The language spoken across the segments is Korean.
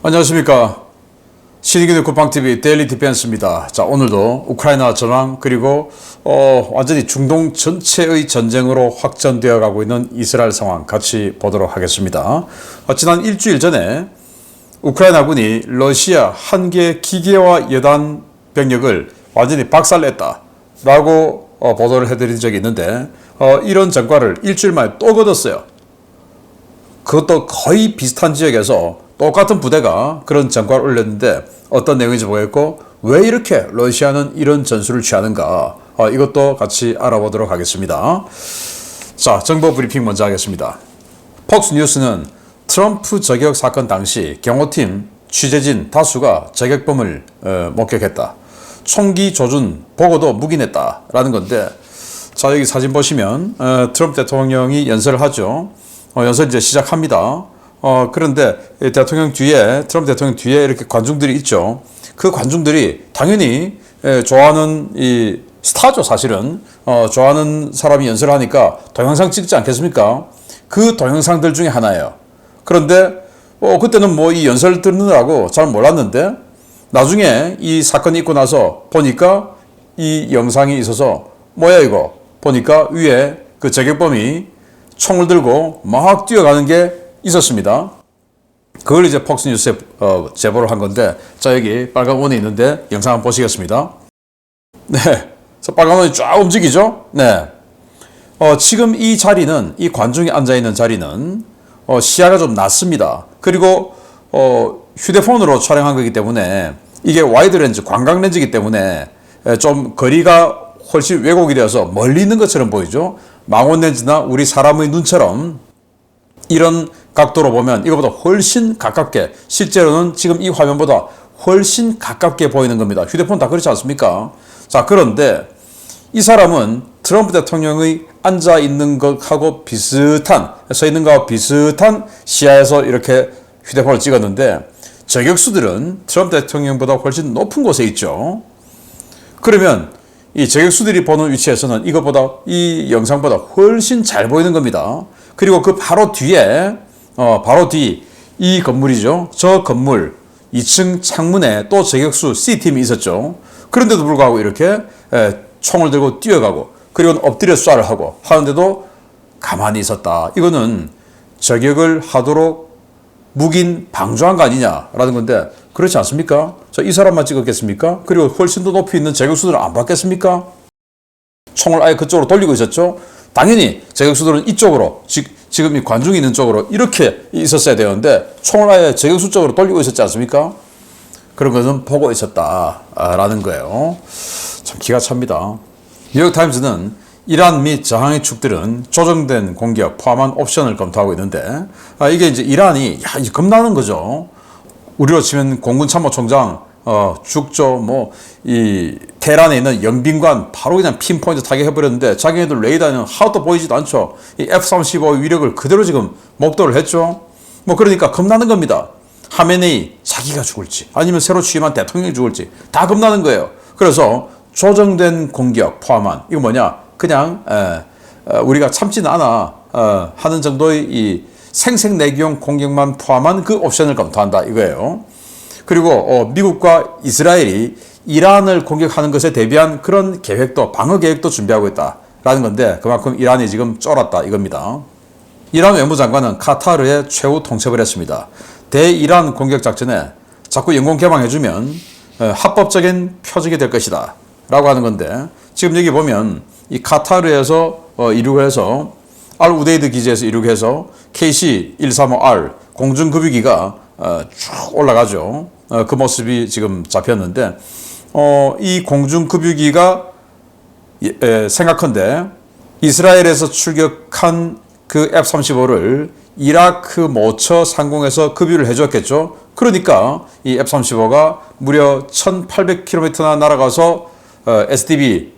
안녕하십니까. 신의균의 국방TV 데일리 디펜스입니다. 자, 오늘도 우크라이나 전황 그리고 완전히 중동 전체의 전쟁으로 확전되어 가고 있는 이스라엘 상황 같이 보도록 하겠습니다. 지난 일주일 전에 우크라이나군이 러시아 한 개 기계화 여단 병력을 완전히 박살냈다라고 보도를 해드린 적이 있는데 이런 전과를 일주일 만에 또 거뒀어요. 그것도 거의 비슷한 지역에서 똑같은 부대가 그런 전과를 올렸는데 어떤 내용인지 보겠고, 왜 이렇게 러시아는 이런 전술을 취하는가, 이것도 같이 알아보도록 하겠습니다. 자, 정보 브리핑 먼저 하겠습니다. 폭스뉴스는 트럼프 저격 사건 당시 경호팀 취재진 다수가 저격범을 목격했다. 총기 조준 보고도 묵인했다라는 건데, 자, 여기 사진 보시면 트럼프 대통령이 연설을 하죠. 연설 이제 시작합니다. 그런데 트럼프 대통령 뒤에 이렇게 관중들이 있죠. 그 관중들이 당연히 좋아하는 이 스타죠, 사실은. 좋아하는 사람이 연설을 하니까 동영상 찍지 않겠습니까? 그 동영상들 중에 하나예요. 그런데 그때는 뭐 이 연설 듣느라고 잘 몰랐는데, 나중에 이 사건이 있고 나서 보니까 이 영상이 있어서 뭐야 이거 보니까 위에 그 저격범이 총을 들고 막 뛰어가는 게 있었습니다. 그걸 이제 폭스뉴스에 제보를 한 건데, 자, 여기 빨간 원이 있는데 영상 한번 보시겠습니다. 네, 그래서 빨간 원이 쫙 움직이죠. 네, 지금 이 자리는, 이 관중이 앉아 있는 자리는 시야가 좀 낮습니다. 그리고 휴대폰으로 촬영한 거기 때문에 이게 와이드 렌즈, 광각 렌즈이기 때문에 좀 거리가 훨씬 왜곡이 되어서 멀리 있는 것처럼 보이죠. 망원 렌즈나 우리 사람의 눈처럼 이런 각도로 보면 이거보다 훨씬 가깝게, 실제로는 지금 이 화면보다 훨씬 가깝게 보이는 겁니다. 휴대폰 다 그렇지 않습니까? 자, 그런데 이 사람은 트럼프 대통령의 앉아 있는 것하고 비슷한, 서 있는 것하고 비슷한 시야에서 이렇게 휴대폰을 찍었는데, 저격수들은 트럼프 대통령보다 훨씬 높은 곳에 있죠. 그러면 이 저격수들이 보는 위치에서는 이것보다, 이 영상보다 훨씬 잘 보이는 겁니다. 그리고 그 바로 뒤에, 바로 뒤 이 건물이죠. 저 건물 2층 창문에 또 저격수 C팀이 있었죠. 그런데도 불구하고 이렇게 총을 들고 뛰어가고, 그리고 엎드려 쏴를 하고 하는데도 가만히 있었다. 이거는 저격을 하도록 묵인 방조한 거 아니냐라는 건데, 그렇지 않습니까? 자, 이 사람만 찍었겠습니까? 그리고 훨씬 더 높이 있는 저격수들은 안 봤겠습니까? 총을 아예 그쪽으로 돌리고 있었죠. 당연히 저격수들은 이쪽으로, 지금 이 관중이 있는 쪽으로 이렇게 있었어야 되는데 총을 아예 저격수 쪽으로 돌리고 있었지 않습니까? 그런 것은 보고 있었다라는 거예요. 참 기가 찹니다. 뉴욕타임즈는 이란 및 저항의 축들은 조정된 공격 포함한 옵션을 검토하고 있는데, 이게 이제 이란이 겁나는 거죠. 우리로 치면 공군참모총장 죽죠. 이 테헤란에 있는 영빈관 바로 그냥 핀포인트 타격해버렸는데, 자기네들 레이더는 하나도 보이지도 않죠. 이 F-35 위력을 그대로 지금 목도를 했죠. 그러니까 겁나는 겁니다. 하메네이 자기가 죽을지 아니면 새로 취임한 대통령이 죽을지 다 겁나는 거예요. 그래서 조정된 공격 포함한, 이거 뭐냐, 그냥 우리가 참지는 않아 하는 정도의 이 생색내기용 공격만 포함한 그 옵션을 검토한다 이거예요. 그리고 미국과 이스라엘이 이란을 공격하는 것에 대비한 그런 계획도, 방어 계획도 준비하고 있다라는 건데, 그만큼 이란이 지금 쫄았다 이겁니다. 이란 외무장관은 카타르에 최후 통첩을 했습니다. 대이란 공격 작전에 자꾸 영공 개방해주면 합법적인 표적이 될 것이다 라고 하는 건데, 지금 여기 보면 이 카타르에서 이륙해서 알-우데이드 기지에서 이륙해서 KC-135R 공중급유기가 쭉 올라가죠. 그 모습이 지금 잡혔는데, 이 공중급유기가 생각컨대 이스라엘에서 출격한 그 F-35를 이라크 모처 상공에서 급유를 해줬겠죠. 그러니까 이 F-35가 무려 1800km나 날아가서 SDB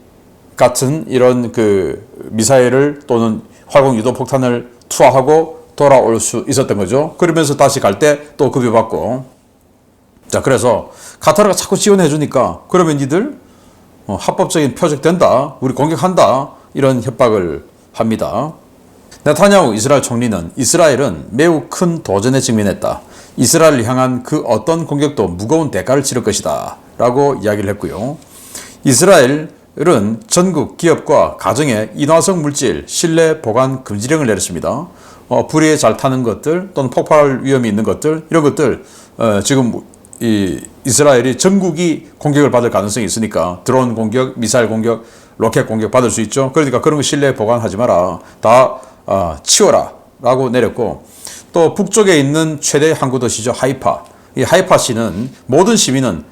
같은 이런 그 미사일을 또는 활공 유도 폭탄을 투하하고 돌아올 수 있었던 거죠. 그러면서 다시 갈 때 또 급유받고. 자, 그래서 카타르가 자꾸 지원해 주니까 그러면 니들 합법적인 표적 된다, 우리 공격한다, 이런 협박을 합니다. 네타냐후 이스라엘 총리는 이스라엘은 매우 큰 도전에 직면했다. 이스라엘을 향한 그 어떤 공격도 무거운 대가를 치를 것이다 라고 이야기를 했고요. 이스라엘은 전국 기업과 가정에 인화성 물질 실내 보관 금지령을 내렸습니다. 불에 잘 타는 것들 또는 폭발 위험이 있는 것들, 이런 것들 지금 이스라엘이 전국이 공격을 받을 가능성이 있으니까 드론 공격, 미사일 공격, 로켓 공격 받을 수 있죠. 그러니까 그런 거 실내에 보관하지 마라. 다 치워라 라고 내렸고, 또 북쪽에 있는 최대 항구 도시죠. 하이파. 이 하이파시는 모든 시민은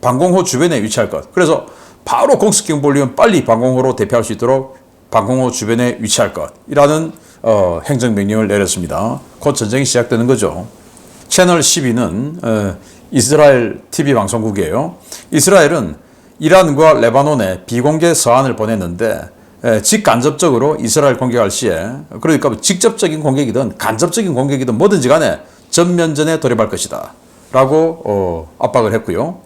방공호 주변에 위치할 것. 그래서 바로 공습경 벌리면 빨리 방공호로 대피할 수 있도록 방공호 주변에 위치할 것이라는 행정명령을 내렸습니다. 곧 전쟁이 시작되는 거죠. 채널 12는 이스라엘 TV 방송국이에요. 이스라엘은 이란과 레바논에 비공개 서한을 보냈는데 직간접적으로 이스라엘 공격할 시에, 그러니까 직접적인 공격이든 간접적인 공격이든 뭐든지 간에 전면전에 돌입할 것이다 라고 압박을 했고요.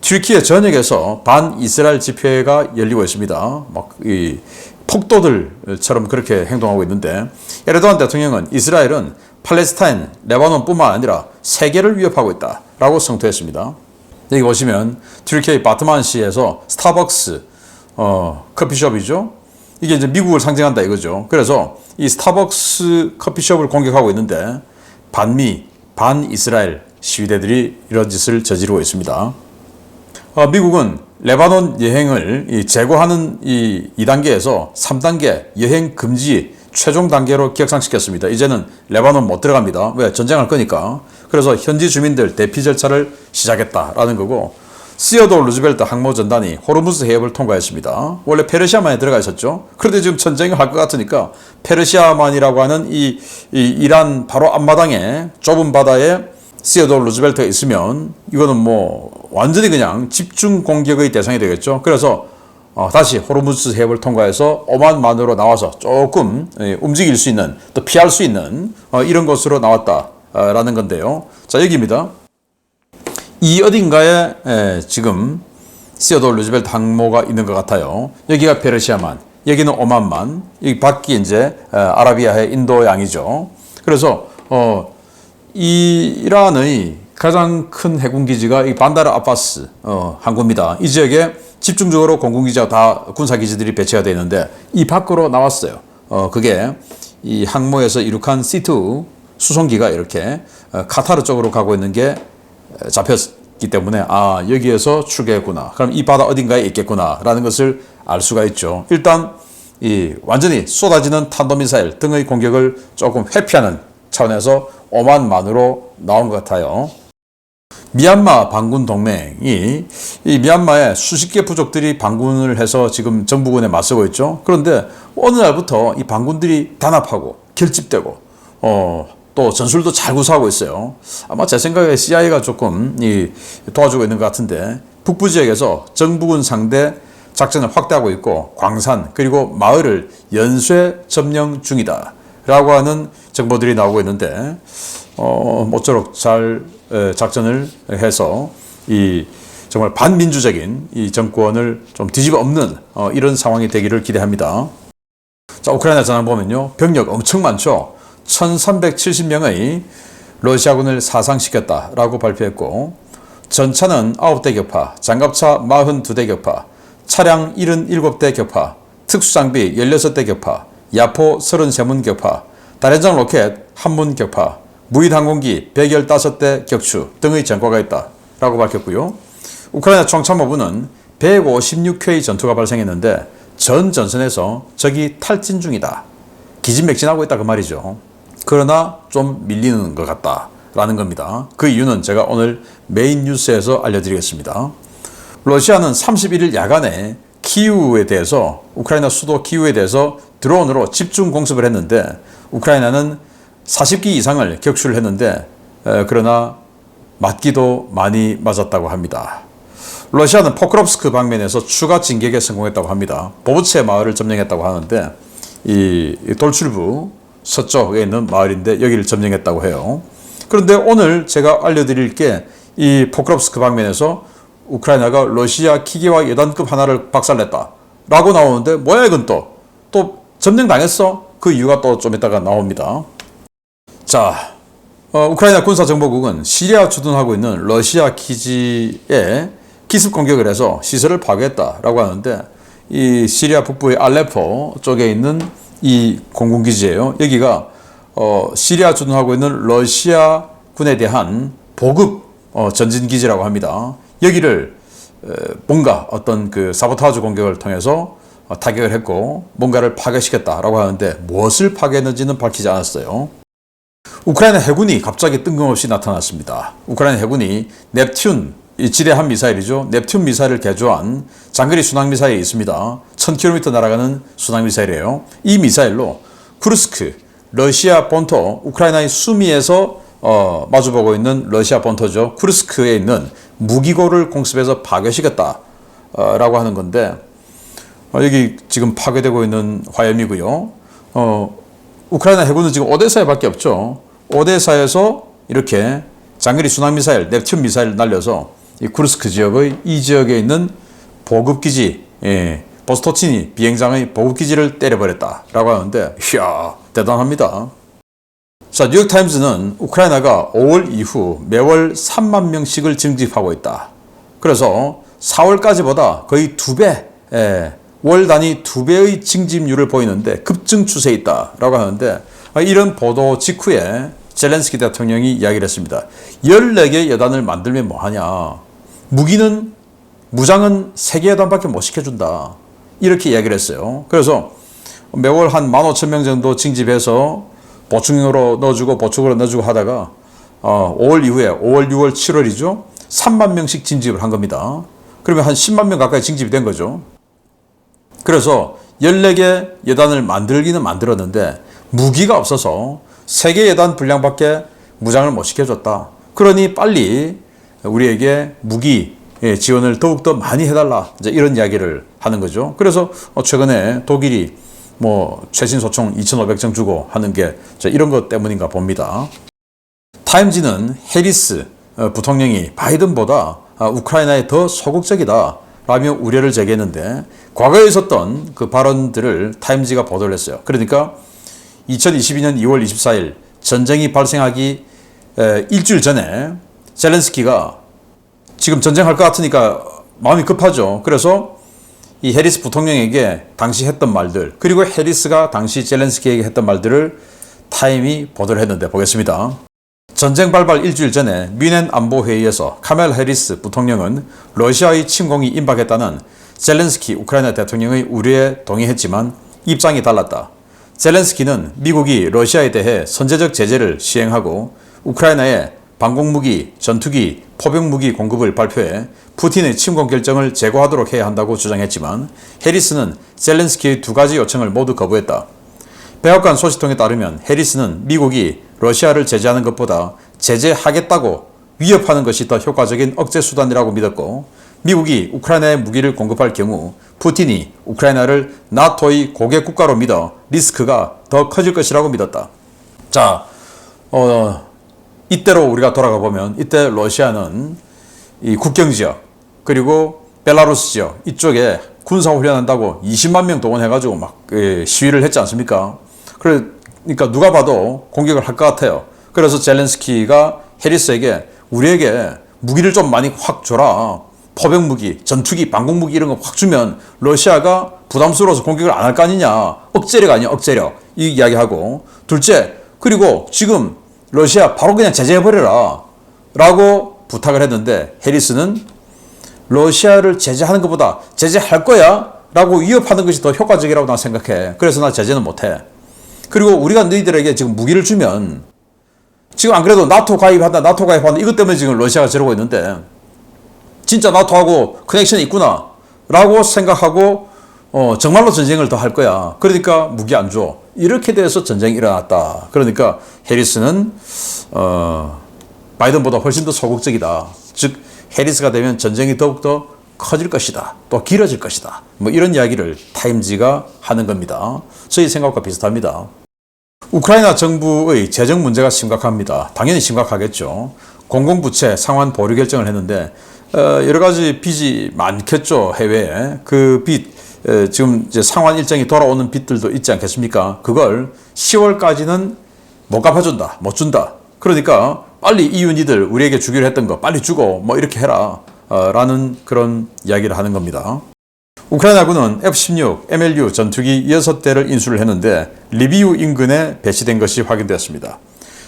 튀르키예 전역에서 반 이스라엘 집회가 열리고 있습니다. 막 이 폭도들처럼 그렇게 행동하고 있는데, 에르도안 대통령은 이스라엘은 팔레스타인, 레바논뿐만 아니라 세계를 위협하고 있다 라고 성토했습니다. 여기 보시면 튀르키예 바트만시에서 스타벅스 커피숍이죠. 이게 이제 미국을 상징한다 이거죠. 그래서 이 스타벅스 커피숍을 공격하고 있는데 반미, 반 이스라엘 시위대들이 이런 짓을 저지르고 있습니다. 미국은 레바논 여행을 제고하는 이 2단계에서 3단계 여행 금지 최종 단계로 격상시켰습니다. 이제는 레바논 못 들어갑니다. 왜? 전쟁할 거니까. 그래서 현지 주민들 대피 절차를 시작했다라는 거고, 시어도 루즈벨트 항모전단이 호르무즈 해협을 통과했습니다. 원래 페르시아만에 들어가 있었죠. 그런데 지금 전쟁을 할 것 같으니까 페르시아만이라고 하는 이 이란 바로 앞마당에 좁은 바다에 시어도 루즈벨트가 있으면 이거는 뭐 완전히 그냥 집중 공격의 대상이 되겠죠. 그래서 다시 호르무즈 해협을 통과해서 오만만으로 나와서 조금 움직일 수 있는, 또 피할 수 있는 이런 곳으로 나왔다라는 건데요. 자, 여기입니다. 이 어딘가에 지금 시어도 루즈벨트 항모가 있는 것 같아요. 여기가 페르시아만, 여기는 오만만, 여기 밖이 이제 아라비아의 인도양이죠. 그래서 이란의 가장 큰 해군기지가 이 반다르 아바스 항구입니다. 이 지역에 집중적으로 공군기지와 다 군사기지들이 배치가 되어 있는데 이 밖으로 나왔어요. 그게 이 항모에서 이륙한 C2 수송기가 이렇게 카타르 쪽으로 가고 있는 게 잡혔기 때문에 여기에서 출격했구나. 그럼 이 바다 어딘가에 있겠구나 라는 것을 알 수가 있죠. 일단 이 완전히 쏟아지는 탄도미사일 등의 공격을 조금 회피하는 차원에서 오만만으로 나온 것 같아요. 미얀마 반군 동맹이 이 미얀마에 수십 개 부족들이 반군을 해서 지금 정부군에 맞서고 있죠. 그런데 어느 날부터 이 반군들이 단합하고 결집되고 또 전술도 잘 구사하고 있어요. 아마 제 생각에 CIA가 조금 도와주고 있는 것 같은데, 북부 지역에서 정부군 상대 작전을 확대하고 있고 광산 그리고 마을을 연쇄 점령 중이다 라고 하는 정보들이 나오고 있는데, 모쪼록 잘 작전을 해서 이 정말 반민주적인 이 정권을 좀 뒤집어 엎는 이런 상황이 되기를 기대합니다. 자, 우크라이나 전황 보면요, 병력 엄청 많죠. 1370명의 러시아군을 사상시켰다라고 발표했고, 전차는 9대 격파, 장갑차 42대 격파, 차량 77대 격파, 특수장비 16대 격파, 야포 33문 격파, 다련장 로켓 1문 격파, 무인항공기 115대 격추 등의 전과가 있다라고 밝혔고요. 우크라이나 총참모부는 156회의 전투가 발생했는데 전 전선에서 적이 탈진 중이다, 기진맥진하고 있다 그 말이죠. 그러나 좀 밀리는 것 같다라는 겁니다. 그 이유는 제가 오늘 메인 뉴스에서 알려드리겠습니다. 러시아는 31일 야간에 키이우에 대해서, 우크라이나 수도 키이우에 대해서 드론으로 집중 공습을 했는데 우크라이나는 40기 이상을 격추를 했는데 그러나 맞기도 많이 맞았다고 합니다. 러시아는 포크롭스크 방면에서 추가 진격에 성공했다고 합니다. 보브체 마을을 점령했다고 하는데 이 돌출부 서쪽에 있는 마을인데 여기를 점령했다고 해요. 그런데 오늘 제가 알려드릴 게 이 포크롭스크 방면에서 우크라이나가 러시아 기계화 여단급 하나를 박살냈다 라고 나오는데, 뭐야 이건 또 점령당했어? 그 이유가 또 좀 이따가 나옵니다. 자, 우크라이나 군사정보국은 시리아 주둔하고 있는 러시아 기지에 기습 공격을 해서 시설을 파괴했다라고 하는데, 이 시리아 북부의 알레포 쪽에 있는 이 공군기지예요. 여기가 시리아 주둔하고 있는 러시아 군에 대한 보급 전진기지라고 합니다. 여기를 뭔가 어떤 그 사보타주 공격을 통해서 타격을 했고 뭔가를 파괴시켰다라고 하는데, 무엇을 파괴했는지는 밝히지 않았어요. 우크라이나 해군이 갑자기 뜬금없이 나타났습니다. 우크라이나 해군이 넵튠, 이 지대함 미사일이죠. 넵튠 미사일을 개조한 장거리 순항 미사일이 있습니다. 1000km 날아가는 순항 미사일이에요. 이 미사일로 쿠르스크, 러시아 본토, 우크라이나의 수미에서 마주보고 있는 러시아 본토죠. 쿠르스크에 있는 무기고를 공습해서 파괴시켰다라고 하는 건데, 여기 지금 파괴되고 있는 화염이고요. 우크라이나 해군은 지금 오데사에 밖에 없죠. 오데사에서 이렇게 장거리 순항 미사일, 넵튠 미사일 날려서 이 쿠르스크 지역의 이 지역에 있는 보급기지, 보스토치니 비행장의 보급기지를 때려버렸다라고 하는데, 이야, 대단합니다. 자, 뉴욕타임즈는 우크라이나가 5월 이후 매월 3만 명씩을 징집하고 있다. 그래서 4월까지보다 거의 2배, 월 단위 2배의 징집률을 보이는데 급증 추세에 있다라고 하는데, 이런 보도 직후에 젤렌스키 대통령이 이야기를 했습니다. 14개 여단을 만들면 뭐하냐. 무장은 3개 여단밖에 못 시켜준다. 이렇게 이야기를 했어요. 그래서 매월 한 15,000명 정도 징집해서 보충으로 넣어주고 하다가 5월 이후에 5월, 6월, 7월이죠. 3만 명씩 징집을 한 겁니다. 그러면 한 10만 명 가까이 징집이 된 거죠. 그래서 14개 여단을 만들기는 만들었는데 무기가 없어서 3개 여단 분량밖에 무장을 못 시켜줬다. 그러니 빨리 우리에게 무기 지원을 더욱더 많이 해달라. 이제 이런 이야기를 하는 거죠. 그래서 최근에 독일이 최신 소총 2,500정 주고 하는 게 이런 것 때문인가 봅니다. 타임지는 해리스 부통령이 바이든보다 우크라이나에 더 소극적이다 라며 우려를 제기했는데, 과거에 있었던 그 발언들을 타임지가 보도를 했어요. 그러니까 2022년 2월 24일 전쟁이 발생하기 일주일 전에 젤렌스키가 지금 전쟁할 것 같으니까 마음이 급하죠. 그래서 이 해리스 부통령에게 당시 했던 말들, 그리고 해리스가 당시 젤렌스키에게 했던 말들을 타임이 보도를 했는데 보겠습니다. 전쟁 발발 일주일 전에 뮌헨 안보회의에서 카멜 해리스 부통령은 러시아의 침공이 임박했다는 젤렌스키 우크라이나 대통령의 우려에 동의했지만 입장이 달랐다. 젤렌스키는 미국이 러시아에 대해 선제적 제재를 시행하고 우크라이나에 방공무기, 전투기, 포병무기 공급을 발표해 푸틴의 침공 결정을 재고하도록 해야 한다고 주장했지만, 해리스는 젤렌스키의 2가지 요청을 모두 거부했다. 백악관 소식통에 따르면 해리스는 미국이 러시아를 제재하는 것보다 제재하겠다고 위협하는 것이 더 효과적인 억제 수단이라고 믿었고, 미국이 우크라이나에 무기를 공급할 경우 푸틴이 우크라이나를 나토의 고객 국가로 믿어 리스크가 더 커질 것이라고 믿었다. 자, 이때로 우리가 돌아가 보면, 이때 러시아는 이 국경 지역 그리고 벨라루스 지역 이쪽에 군사훈련한다고 20만 명 동원해가지고 막 시위를 했지 않습니까? 그러니까 누가 봐도 공격을 할 것 같아요. 그래서 젤렌스키가 해리스에게 우리에게 무기를 좀 많이 확 줘라. 포병무기, 전투기, 방공무기 이런 거 확 주면 러시아가 부담스러워서 공격을 안 할 거 아니냐. 억제력 아니야, 억제력. 이 이야기하고, 둘째, 그리고 지금 러시아 바로 그냥 제재해버려라 라고 부탁을 했는데, 해리스는 러시아를 제재하는 것보다 제재할 거야 라고 위협하는 것이 더 효과적이라고 난 생각해. 그래서 나 제재는 못해. 그리고 우리가 너희들에게 지금 무기를 주면, 지금 안 그래도 나토 가입한다 이것 때문에 지금 러시아가 저러고 있는데, 진짜 나토하고 커넥션이 있구나 라고 생각하고 정말로 전쟁을 더 할 거야. 그러니까 무기 안 줘. 이렇게 돼서 전쟁이 일어났다. 그러니까 해리스는 바이든보다 훨씬 더 소극적이다. 즉 해리스가 되면 전쟁이 더욱더 커질 것이다. 또 길어질 것이다. 이런 이야기를 타임지가 하는 겁니다. 저희 생각과 비슷합니다. 우크라이나 정부의 재정 문제가 심각합니다. 당연히 심각하겠죠. 공공부채 상환 보류 결정을 했는데 여러 가지 빚이 많겠죠. 해외에. 그 빚, 지금 이제 상환 일정이 돌아오는 빚들도 있지 않겠습니까? 그걸 10월까지는 못 갚아준다, 못 준다. 그러니까 빨리 이윤이들 우리에게 주기로 했던 거 빨리 주고 뭐 이렇게 해라 라는 그런 이야기를 하는 겁니다. 우크라이나군은 F-16 MLU 전투기 6대를 인수를 했는데 리비우 인근에 배치된 것이 확인되었습니다.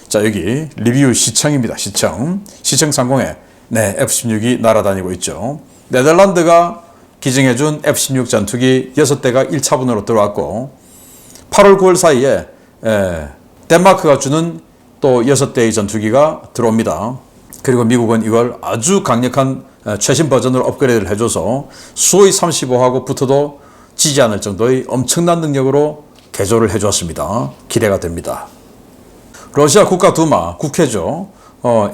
자, 여기 리비우 시청입니다. 시청 상공에 F-16이 날아다니고 있죠. 네덜란드가 기증해준 F-16 전투기 6대가 1차분으로 들어왔고 8월 9월 사이에 덴마크가 주는 또 6대의 전투기가 들어옵니다. 그리고 미국은 이걸 아주 강력한 최신 버전으로 업그레이드를 해줘서 수호이 35하고 붙어도 지지 않을 정도의 엄청난 능력으로 개조를 해주었습니다. 기대가 됩니다. 러시아 국가두마, 국회죠.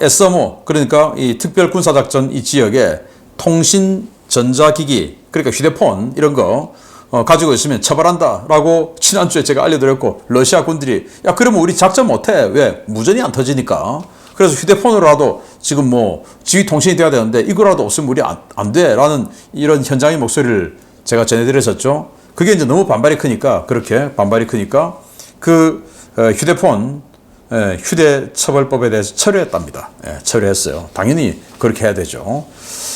SMO, 그러니까 이 특별군사작전 이 지역에 통신, 전자기기, 그러니까 휴대폰 이런 거 가지고 있으면 처벌한다 라고 지난주에 제가 알려드렸고, 러시아 군들이 야 그러면 우리 작전 못해. 왜? 무전이 안 터지니까. 그래서 휴대폰으로라도 지금 뭐 지휘 통신이 돼야 되는데 이거라도 없으면 우리 안 돼 라는 이런 현장의 목소리를 제가 전해드렸었죠. 그게 이제 너무 반발이 크니까 그 휴대폰 휴대처벌법에 대해서 철회했답니다. 철회했어요. 당연히 그렇게 해야 되죠.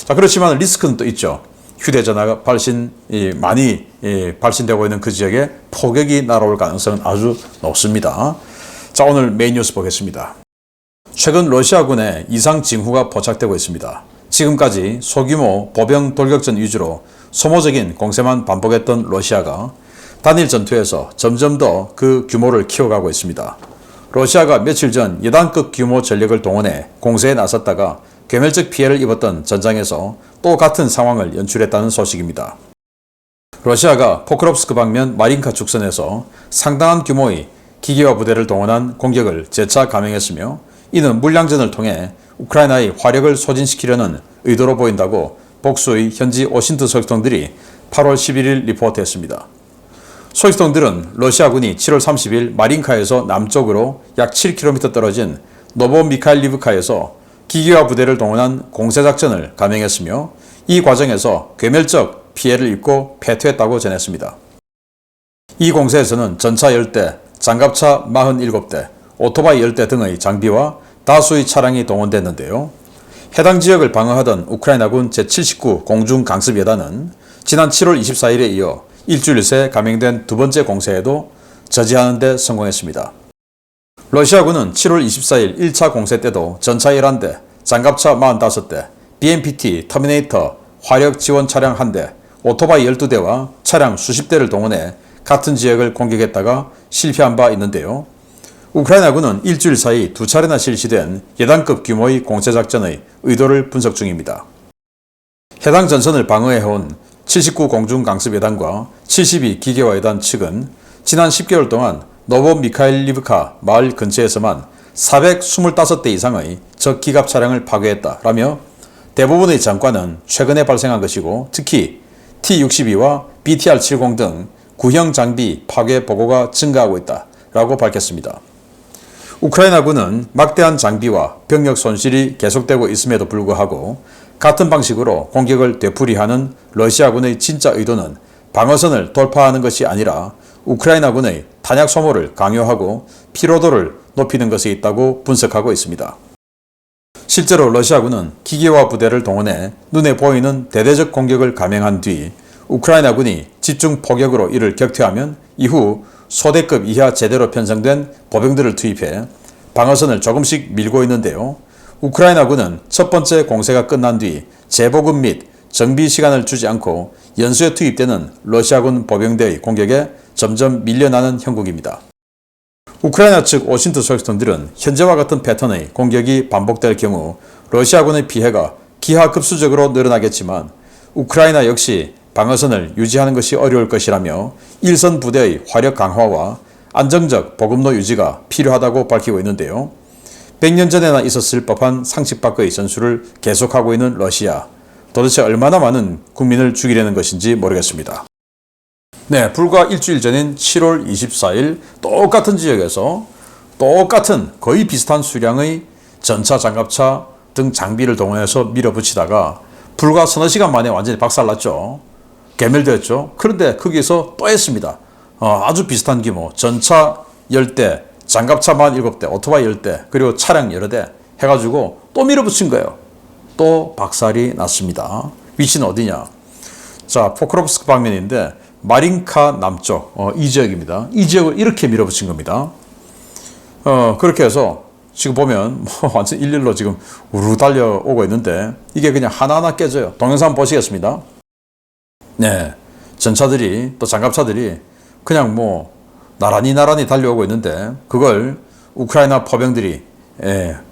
자, 그렇지만 리스크는 또 있죠. 휴대전화가 많이 발신되고 있는 그 지역에 포격이 날아올 가능성은 아주 높습니다. 자, 오늘 메인 뉴스 보겠습니다. 최근 러시아군의 이상 징후가 포착되고 있습니다. 지금까지 소규모 보병 돌격전 위주로 소모적인 공세만 반복했던 러시아가 단일 전투에서 점점 더 그 규모를 키워가고 있습니다. 러시아가 며칠 전 예단급 규모 전력을 동원해 공세에 나섰다가 괴멸적 피해를 입었던 전장에서 또 같은 상황을 연출했다는 소식입니다. 러시아가 포크롭스크 방면 마린카 축선에서 상당한 규모의 기계화 부대를 동원한 공격을 재차 감행했으며 이는 물량전을 통해 우크라이나의 화력을 소진시키려는 의도로 보인다고 복수의 현지 오신트 소식통들이 8월 11일 리포트했습니다. 소식통들은 러시아군이 7월 30일 마린카에서 남쪽으로 약 7km 떨어진 노보미카일리브카에서 기계화 부대를 동원한 공세작전을 감행했으며 이 과정에서 괴멸적 피해를 입고 패퇴했다고 전했습니다. 이 공세에서는 전차 10대, 장갑차 47대, 오토바이 10대 등의 장비와 다수의 차량이 동원됐는데요. 해당 지역을 방어하던 우크라이나군 제79 공중강습여단은 지난 7월 24일에 이어 일주일 새 감행된 두 번째 공세에도 저지하는 데 성공했습니다. 러시아군은 7월 24일 1차 공세 때도 전차 11대, 장갑차 45대, BMPT 터미네이터 화력 지원 차량 1대, 오토바이 12대와 차량 수십 대를 동원해 같은 지역을 공격했다가 실패한 바 있는데요. 우크라이나군은 일주일 사이 두 차례나 실시된 예단급 규모의 공세작전의 의도를 분석 중입니다. 해당 전선을 방어해온 79 공중강습여단과 72 기계화여단 측은 지난 10개월 동안 노보미카일리브카 마을 근처에서만 425대 이상의 적 기갑 차량을 파괴했다라며 대부분의 전과는 최근에 발생한 것이고 특히 T-62와 BTR-70 등 구형 장비 파괴 보고가 증가하고 있다라고 밝혔습니다. 우크라이나군은 막대한 장비와 병력 손실이 계속되고 있음에도 불구하고 같은 방식으로 공격을 되풀이하는 러시아군의 진짜 의도는 방어선을 돌파하는 것이 아니라 우크라이나군의 탄약 소모를 강요하고 피로도를 높이는 것에 있다고 분석하고 있습니다. 실제로 러시아군은 기계화 부대를 동원해 눈에 보이는 대대적 공격을 감행한 뒤 우크라이나군이 집중 포격으로 이를 격퇴하면 이후 소대급 이하 제대로 편성된 보병들을 투입해 방어선을 조금씩 밀고 있는데요. 우크라이나군은 첫 번째 공세가 끝난 뒤 재보급 및 정비 시간을 주지 않고 연수에 투입되는 러시아군 보병대의 공격에 점점 밀려나는 형국입니다. 우크라이나 측 오신트 소식통들은 현재와 같은 패턴의 공격이 반복될 경우 러시아군의 피해가 기하급수적으로 늘어나겠지만 우크라이나 역시 방어선을 유지하는 것이 어려울 것이라며 일선 부대의 화력 강화와 안정적 보급로 유지가 필요하다고 밝히고 있는데요. 100년 전에나 있었을 법한 상식 밖의 전술을 계속하고 있는 러시아. 도대체 얼마나 많은 국민을 죽이려는 것인지 모르겠습니다. 네, 불과 일주일 전인 7월 24일 똑같은 지역에서 똑같은 거의 비슷한 수량의 전차, 장갑차 등 장비를 동원해서 밀어붙이다가 불과 서너 시간 만에 완전히 박살났죠. 괴멸되었죠. 그런데 거기에서 또 했습니다. 아주 비슷한 규모 전차 10대, 장갑차만 7대, 오토바이 10대, 그리고 차량 여러 대 해가지고 또 밀어붙인 거예요. 또 박살이 났습니다. 위치는 어디냐? 자, 포크롭스크 방면인데 마린카 남쪽 이 지역입니다. 이 지역을 이렇게 밀어붙인 겁니다. 그렇게 해서 지금 보면 뭐 완전 일렬로 지금 우르르 달려오고 있는데 이게 그냥 하나하나 깨져요. 동영상 보시겠습니다. 네, 전차들이 또 장갑차들이 그냥 뭐 나란히 달려오고 있는데 그걸 우크라이나 포병들이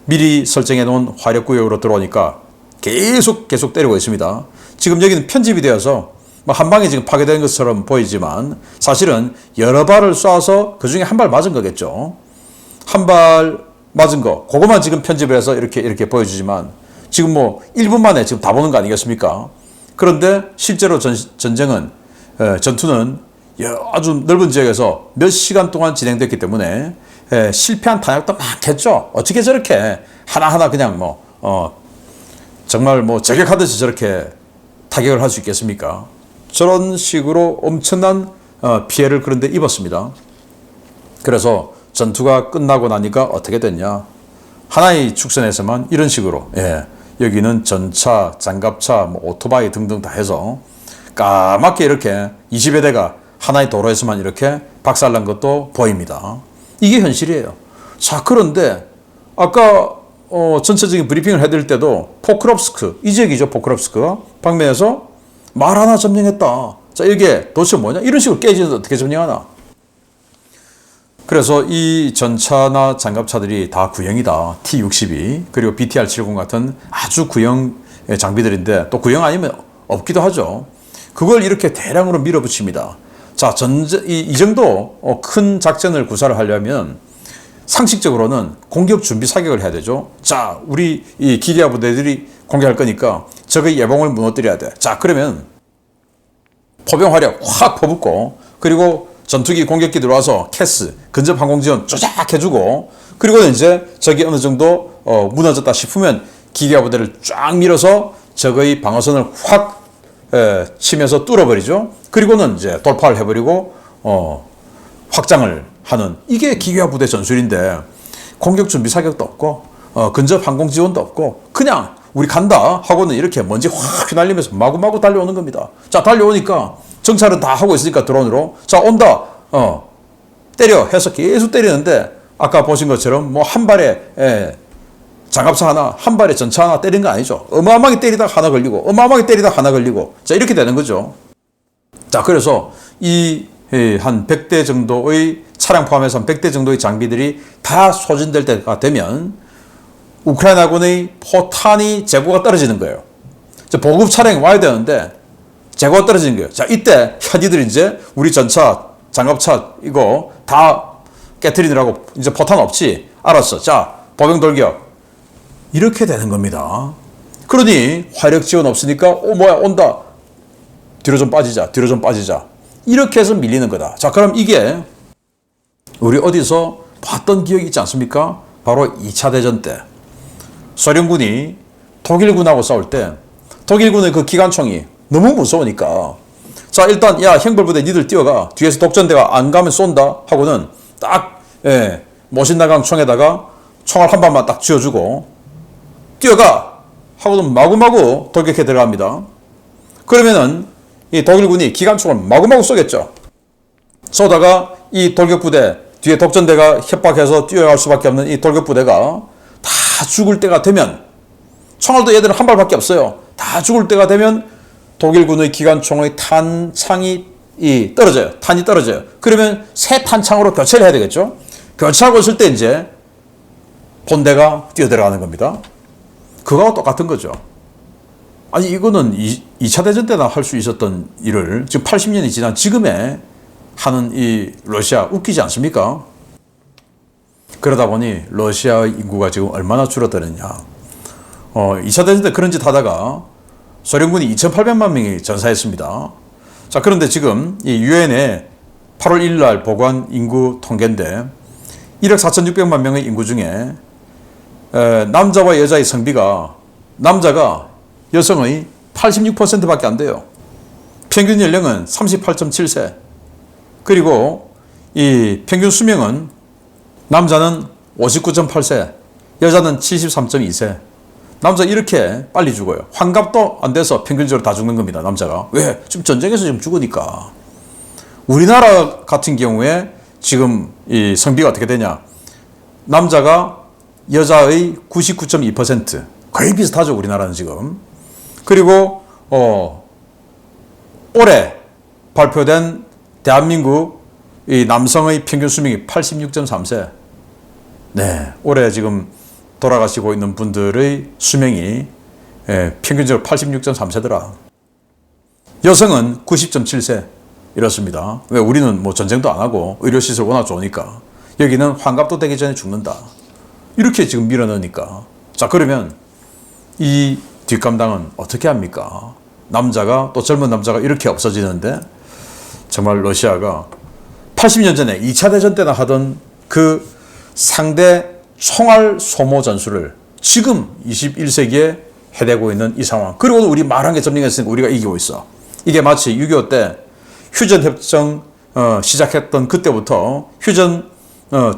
미리 설정해 놓은 화력구역으로 들어오니까 계속 때리고 있습니다. 지금 여기는 편집이 되어서 한 방에 지금 파괴된 것처럼 보이지만 사실은 여러 발을 쏴서 그 중에 한 발 맞은 거겠죠. 한 발 맞은 거, 그거만 지금 편집을 해서 이렇게 보여주지만 지금 뭐 1분 만에 지금 다 보는 거 아니겠습니까? 그런데 실제로 전쟁은, 전투는 아주 넓은 지역에서 몇 시간 동안 진행됐기 때문에 실패한 탄약도 많겠죠. 어떻게 저렇게 하나하나 그냥 정말 저격하듯이 저렇게 타격을 할 수 있겠습니까? 저런 식으로 엄청난 피해를 그런데 입었습니다. 그래서 전투가 끝나고 나니까 어떻게 됐냐? 하나의 축선에서만 이런 식으로, 여기는 전차, 장갑차, 오토바이 등등 다 해서 까맣게 이렇게 20여 대가 하나의 도로에서만 이렇게 박살난 것도 보입니다. 이게 현실이에요. 자, 그런데 아까 전체적인 브리핑을 해드릴 때도 포크롭스크, 이 지역이죠. 포크롭스크 방면에서 말 하나 점령했다. 자, 이게 도대체 뭐냐? 이런 식으로 깨지는데 어떻게 점령하나? 그래서 이 전차나 장갑차들이 다 구형이다. T-62 그리고 BTR-70 같은 아주 구형 장비들인데 또 구형 아니면 없기도 하죠. 그걸 이렇게 대량으로 밀어붙입니다. 자, 이 정도 큰 작전을 구사를 하려면 상식적으로는 공격 준비 사격을 해야 되죠. 자, 우리 이 기계화 부대들이 공격할 거니까 적의 예봉을 무너뜨려야 돼. 자, 그러면 포병 화력 확 퍼붓고 그리고 전투기 공격기 들어와서 캐스, 근접 항공 지원 쪼작 해주고 그리고 이제 적이 어느 정도 무너졌다 싶으면 기계화 부대를 쫙 밀어서 적의 방어선을 확 치면서 뚫어버리죠. 그리고는 이제 돌파를 해버리고 확장을 하는 이게 기계화 부대 전술인데 공격 준비 사격도 없고 근접 항공 지원도 없고 그냥 우리 간다 하고는 이렇게 먼지 확 휘날리면서 마구마구 달려오는 겁니다. 자, 달려오니까 정찰은 다 하고 있으니까 드론으로 자, 온다 때려 해서 계속 때리는데 아까 보신 것처럼 한 발에 장갑차 하나, 한 발에 전차 하나 때린 거 아니죠. 어마어마하게 때리다가 하나 걸리고 어마어마하게 때리다가 하나 걸리고 자, 이렇게 되는 거죠. 자, 그래서 이 한 100대 정도의 차량 포함해서 한 100대 정도의 장비들이 다 소진될 때가 되면 우크라이나군의 포탄이 재고가 떨어지는 거예요. 보급 차량이 와야 되는데 재고가 떨어지는 거예요. 자, 이때 현이들이 이제 우리 전차, 장갑차 이거 다 깨트리느라고 이제 포탄 없지? 알았어. 자, 보병 돌격. 이렇게 되는 겁니다. 그러니 화력 지원 없으니까 뭐야 온다. 뒤로 좀 빠지자. 이렇게 해서 밀리는 거다. 자, 그럼 이게 우리 어디서 봤던 기억이 있지 않습니까? 바로 2차 대전 때 소련군이 독일군하고 싸울 때 독일군의 그 기관총이 너무 무서우니까 자, 일단 야, 형벌부대 니들 뛰어가. 뒤에서 독전대가 안 가면 쏜다 하고는 딱 모신나강 총에다가 총알 한 발만 딱 쥐어주고 뛰어가 하고는 마구마구 돌격해 들어갑니다. 그러면은 이 독일군이 기관총을 마구마구 쏘겠죠. 쏘다가 이 돌격부대 뒤에 독전대가 협박해서 뛰어갈 수밖에 없는 이 돌격부대가 다 죽을 때가 되면 총알도 얘들은 한 발밖에 없어요. 다 죽을 때가 되면 독일군의 기관총의 탄창이 떨어져요. 탄이 떨어져요. 그러면 새 탄창으로 교체를 해야 되겠죠. 교체하고 있을 때 이제 본대가 뛰어들어가는 겁니다. 그거와 똑같은 거죠. 아니, 이거는 2차 대전 때나 할 수 있었던 일을 지금 80년이 지난 지금에 하는 이 러시아 웃기지 않습니까? 그러다 보니 러시아의 인구가 지금 얼마나 줄어드느냐. 2차 대전 때 그런 짓 하다가 소련군이 2,800만 명이 전사했습니다. 자, 그런데 지금 이 유엔의 8월 1일 날 보고한 인구 통계인데 1억 4,600만 명의 인구 중에 남자와 여자의 성비가 남자가 여성의 86%밖에 안 돼요. 평균 연령은 38.7세. 그리고 이 평균 수명은 남자는 59.8세, 여자는 73.2세. 남자 이렇게 빨리 죽어요. 환갑도 안 돼서 평균적으로 다 죽는 겁니다. 남자가. 왜? 지금 전쟁에서 지금 죽으니까. 우리나라 같은 경우에 지금 이 성비가 어떻게 되냐? 남자가 여자의 99.2%, 거의 비슷하죠. 우리나라는 지금. 그리고 올해 발표된 대한민국 이 남성의 평균 수명이 86.3세. 네, 올해 지금 돌아가시고 있는 분들의 수명이 평균적으로 86.3세더라. 여성은 90.7세 이렇습니다. 왜? 우리는 뭐 전쟁도 안 하고 의료시설 워낙 좋으니까. 여기는 환갑도 되기 전에 죽는다. 이렇게 지금 밀어넣으니까. 자, 그러면 이 뒷감당은 어떻게 합니까? 남자가, 또 젊은 남자가 이렇게 없어지는데, 정말 러시아가 80년 전에 2차 대전 때나 하던 그 상대 총알 소모 전술을 지금 21세기에 해대고 있는 이 상황. 그리고 우리 말한 게 점령했으니까 우리가 이기고 있어. 이게 마치 6.25 때 휴전협정 시작했던 그때부터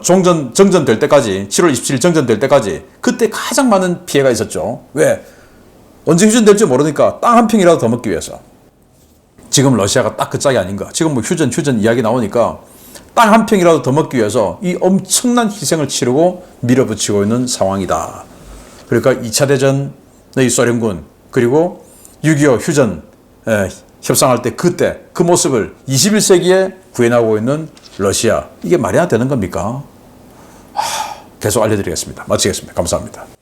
정전 될 때까지, 7월 27일 정전 될 때까지 그때 가장 많은 피해가 있었죠. 왜? 언제 휴전될지 모르니까 땅 한 평이라도 더 먹기 위해서. 지금 러시아가 딱 그 짝이 아닌가. 지금 뭐 휴전 이야기 나오니까 땅 한 평이라도 더 먹기 위해서 이 엄청난 희생을 치르고 밀어붙이고 있는 상황이다. 그러니까 2차 대전의 소련군, 그리고 6.25 휴전 협상할 때 그때 그 모습을 21세기에 구현하고 있는 러시아. 이게 말이나 되는 겁니까? 계속 알려드리겠습니다. 마치겠습니다. 감사합니다.